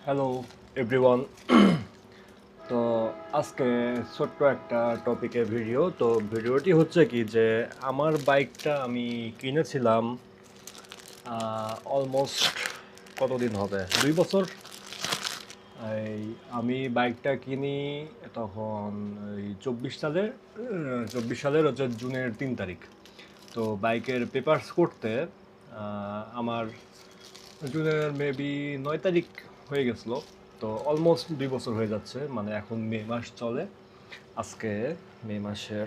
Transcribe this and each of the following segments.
Hello everyone. তো আজকে ছোট্ট একটা টপিকে ভিডিও। তো ভিডিওটি হচ্ছে কি যে আমার বাইকটা আমি কিনেছিলাম অলমোস্ট কতদিন হবে 2 বছর। এই আমি বাইকটা কিনি তখন এই 24 সালের হচ্ছে জুনের 3 তারিখ। তো বাইকের পেপারস করতে আমার জুনের মেবি 9 তারিখ হয়ে গেছিলো। তো অলমোস্ট 2 বছর হয়ে যাচ্ছে, মানে এখন মে মাস চলে। আজকে মে মাসের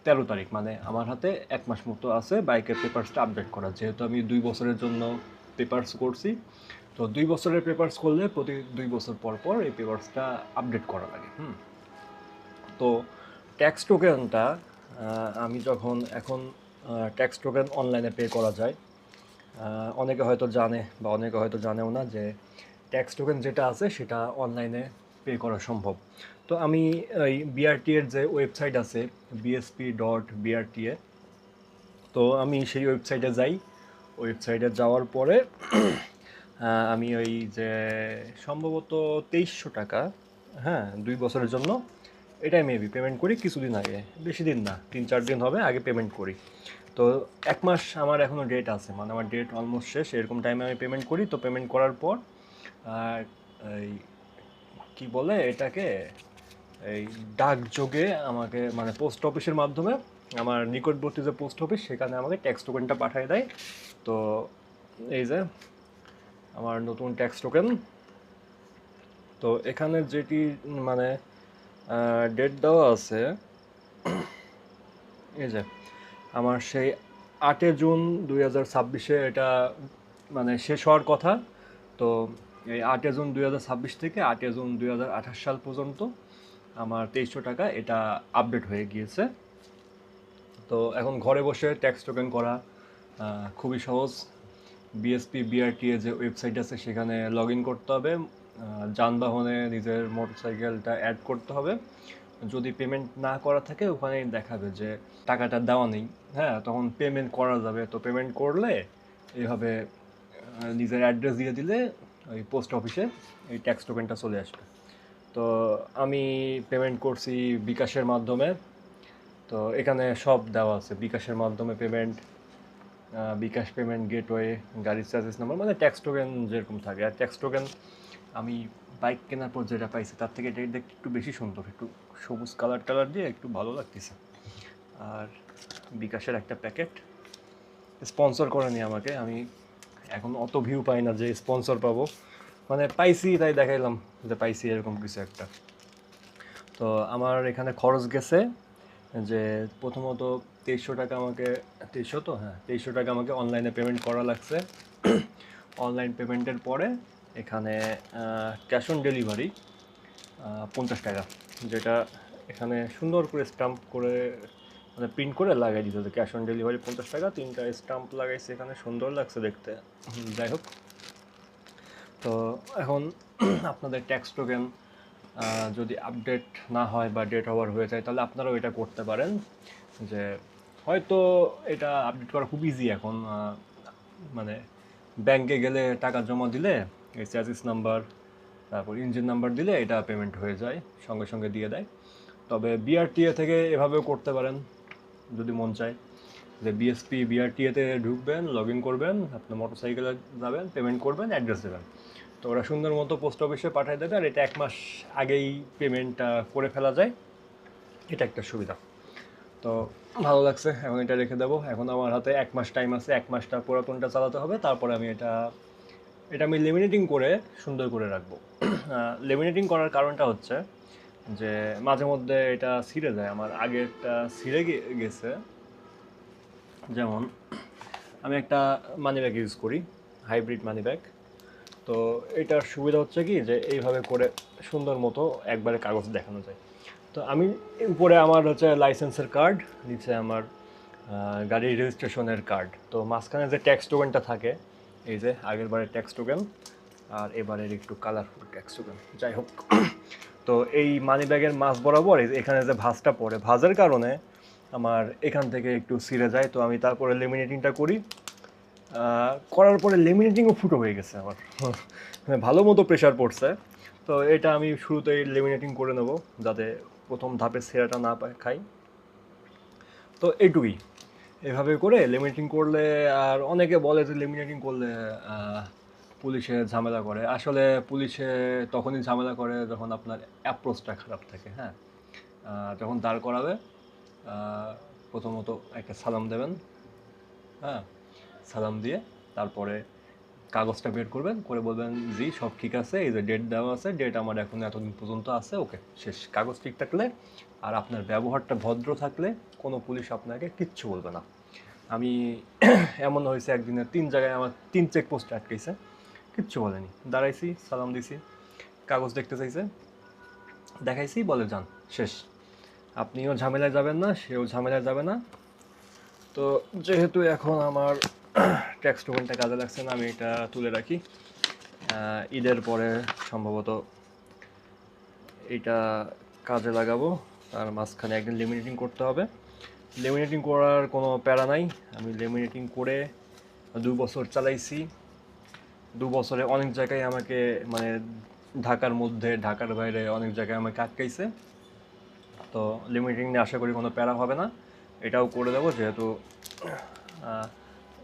13 তারিখ, মানে আমার হাতে 1 মাস মতো আছে বাইকের পেপারসটা আপডেট করা, যেহেতু আমি 2 বছরের জন্য পেপারস করছি। তো 2 বছরের পেপারস করলে প্রতি 2 বছর পর পর এই পেপারসটা আপডেট করা লাগে। তো ট্যাক্স টোকেনটা আমি যখন এখন ট্যাক্স টোকেন অনলাইনে পে করা যায়। অনেকে হয়তো জানে বা অনেকে হয়তো জানেও না যে ট্যাক্স টোকেন যেটা আছে সেটা অনলাইনে পে করা সম্ভব। তো আমি এই বিআরটি এর যে ওয়েবসাইট আছে bsp.brta, তো আমি সেই ওয়েবসাইটে যাই। ওয়েবসাইটে যাওয়ার পরে আমি ওই যে সম্ভবত 2300 টাকা, হ্যাঁ 2 বছরের জন্য, এটাই মেবি পেমেন্ট করি কিছুদিন আগে, বেশি দিন না, 3-4 দিন হবে আগে পেমেন্ট করি। তো 1 মাস আমার এখনও ডেট আছে, মানে আমার ডেট অলমোস্ট শেষ, এরকম টাইমে আমি পেমেন্ট করি। তো পেমেন্ট করার পর এই কী বলে এটাকে, এই ডাকযোগে আমাকে, মানে পোস্ট অফিসের মাধ্যমে আমার নিকটবর্তী যে পোস্ট অফিস সেখানে আমাকে ট্যাক্স টোকেনটা পাঠিয়ে দেয়। তো এই যে আমার নতুন ট্যাক্স টোকেন। তো এখানে যেটি মানে ডেট দেওয়া আছে, এই যে আমার সেই 8 জুন 2026 এটা মানে শেষ হওয়ার কথা। তো এই 8 জুন 2026 থেকে 8 জুন 2028 সাল পর্যন্ত আমার 2300 টাকা এটা আপডেট হয়ে গিয়েছে। তো এখন ঘরে বসে ট্যাক্স টোকেন করা খুবই সহজ। বিএসপি বিআরটিএ যে ওয়েবসাইট আছে সেখানে লগ ইন করতে হবে, যানবাহনে নিজের মোটরসাইকেলটা অ্যাড করতে হবে। যদি পেমেন্ট না করা থাকে ওখানে দেখাবে যে টাকাটা দেওয়া নেই, হ্যাঁ তখন পেমেন্ট করা যাবে। তো পেমেন্ট করলে এইভাবে নিজের অ্যাড্রেস দিয়ে দিলে ওই পোস্ট অফিসে এই ট্যাক্স টোকেনটা চলে আসবে। তো আমি পেমেন্ট করছি বিকাশের মাধ্যমে। তো এখানে সব দেওয়া আছে, বিকাশের মাধ্যমে পেমেন্ট, বিকাশ পেমেন্ট গেটওয়ে, গাড়ির সার্ভিস নাম্বার, মানে ট্যাক্স টোকেন যেরকম থাকে। আর ট্যাক্স টোকেন আমি বাইক কেনার পর যেটা পাইছি তার থেকে এটা দেখতে একটু বেশি সুন্দর, একটু সবুজ কালার দিয়ে একটু ভালো লাগতেছে। আর বিকাশের একটা প্যাকেট স্পন্সর করেনি আমাকে, আমি এখন অত ভিউ পাই না যে স্পন্সর পাবো, মানে পাইছি তাই দেখাইলাম যে পাইছি এরকম কিছু একটা। তো আমার এখানে খরচ গেছে যে প্রথমত 2300 টাকা আমাকে, 2300 তো, হ্যাঁ 2300 টাকা আমাকে অনলাইনে পেমেন্ট করা লাগছে। অনলাইন পেমেন্টের পরে এখানে ক্যাশ অন ডেলিভারি 50 টাকা, যেটা এখানে সুন্দর করে স্টাম্প করে, মানে প্রিন্ট করে লাগাই দিতে, ক্যাশ অন ডেলিভারি 50 টাকা, 3টা স্টাম্প লাগাইছে এখানে, সুন্দর লাগছে দেখতে। যাই হোক, তো এখন আপনাদের ট্যাক্স টোকেন যদি আপডেট না হয় বা ডেট ওভার হয়ে যায় তাহলে আপনারাও এটা করতে পারেন। যে হয়তো এটা আপডেট করা খুব ইজি এখন, মানে ব্যাংকে গেলে টাকা জমা দিলে এই চার্জিস নাম্বার, তারপর ইঞ্জিন নাম্বার দিলে এটা পেমেন্ট হয়ে যায়, সঙ্গে সঙ্গে দিয়ে দেয়। তবে বিআরটিএ থেকে এভাবেও করতে পারেন যদি মন চায়, যে বিএসপি বিআরটিএতে ঢুকবেন, লগ ইন করবেন, আপনার মোটরসাইকেলে যাবেন, পেমেন্ট করবেন, অ্যাড্রেস দেবেন, তো ওরা সুন্দর মতো পোস্ট অফিসে পাঠিয়ে দেবে। আর এটা 1 মাস আগেই পেমেন্টটা করে ফেলা যায়, এটা একটা সুবিধা। তো ভালো লাগছে, এখন এটা রেখে দেবো। এখন আমার হাতে 1 মাস টাইম আছে, 1 মাসটা পুরাতনটা চালাতে হবে, তারপরে আমি এটা এটা আমি লেমিনেটিং করে সুন্দর করে রাখবো। লেমিনেটিং করার কারণটা হচ্ছে যে মাঝে মধ্যে এটা ছিঁড়ে যায়, আমার আগেরটা ছিঁড়ে গেছে। যেমন আমি একটা মানি ব্যাগ ইউজ করি, হাইব্রিড মানি ব্যাগ। তো এটার সুবিধা হচ্ছে কি যে এইভাবে করে সুন্দর মতো একবারে কাগজ দেখানো যায়। তো আমি উপরে আমার হচ্ছে লাইসেন্সের কার্ড, নিচে আমার গাড়ির রেজিস্ট্রেশনের কার্ড। তো মাঝখানে যে ট্যাক্স টোকেনটা থাকে, এই যে আগের বারের ট্যাক্স টোকেন আর এবারের একটু কালারফুল ট্যাক্স টোকেন, যাই হোক। তো এই মানি ব্যাগের মাঝ বরাবর এখানে যে ভাঁজটা পড়ে, ভাঁজের কারণে আমার এখান থেকে একটু ছিঁড়ে যায়। তো আমি তারপরে লেমিনেটিংটা করি, করার পরে লেমিনেটিংও ফুটো হয়ে গেছে আমার ভালো মতো প্রেশার পড়ছে। তো এটা আমি শুরুতেই লেমিনেটিং করে নেব যাতে প্রথম ধাপে সেরাটা না খাই। তো এইটুকুই, এভাবে করে লেমিনেটিং করলে। আর অনেকে বলে যে লেমিনেটিং করলে পুলিশে ঝামেলা করে। আসলে পুলিশে তখনই ঝামেলা করে যখন আপনার অ্যাপ্রোচটা খারাপ থাকে। হ্যাঁ, যখন দাঁড় করাবে প্রথমত একটা সালাম দেবেন। হ্যাঁ, সালাম দিয়ে তারপরে কাগজটা বের করবেন, করে বলবেন জি সব ঠিক আছে, এই যে ডেট দেওয়া আছে, ডেট আমার এখন এতদিন পর্যন্ত আছে, ওকে শেষ। কাগজ ঠিক থাকলে আর আপনার ব্যবহারটা ভদ্র থাকলে কোনো পুলিশ আপনাকে কিচ্ছু বলবে না। আমি এমন হয়েছে একদিনে 3 জায়গায় আমার 3 চেকপোস্ট আটকেছে, কিচ্ছু বলেনি। দাঁড়াইছি, সালাম দিছি, কাগজ দেখতে চাইছে, দেখাইছি, বলে যান, শেষ। আপনিও ঝামেলায় যাবেন না, সেও ঝামেলায় যাবে না। তো যেহেতু এখন আমার ট্যাক্স টোকেনটা কাজে লাগছে না, আমি এটা তুলে রাখি। ঈদের পরে সম্ভবত এটা কাজে লাগাবো। তার মাঝখানে একদিন লেমিনেটিং করতে হবে। লেমিনেটিং করার কোনো প্যারা নাই, আমি লেমিনেটিং করে 2 বছর চালাইছি। 2 বছরে অনেক জায়গায় আমাকে মানে ঢাকার মধ্যে ঢাকার বাইরে অনেক জায়গায় আমাকে আটকাইছে। তো লিমিটিং নিয়ে আশা করি কোনো প্যারা হবে না, এটাও করে দেবো। যেহেতু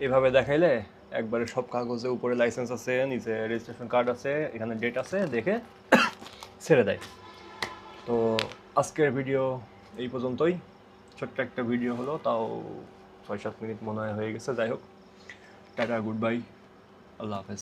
এভাবে দেখাইলে একবারে সব কাগজে উপরে লাইসেন্স আছে, নিচে রেজিস্ট্রেশন কার্ড আছে, এখানে ডেট আছে দেখে ছেড়ে দেয়। তো আজকের ভিডিও এই পর্যন্তই, ছোট্ট একটা ভিডিও হলো, তাও 6-7 মিনিট মনে হয় হয়ে গেছে। যাই হোক, টাটা, গুড বাই, আল্লাহ হাফেজ।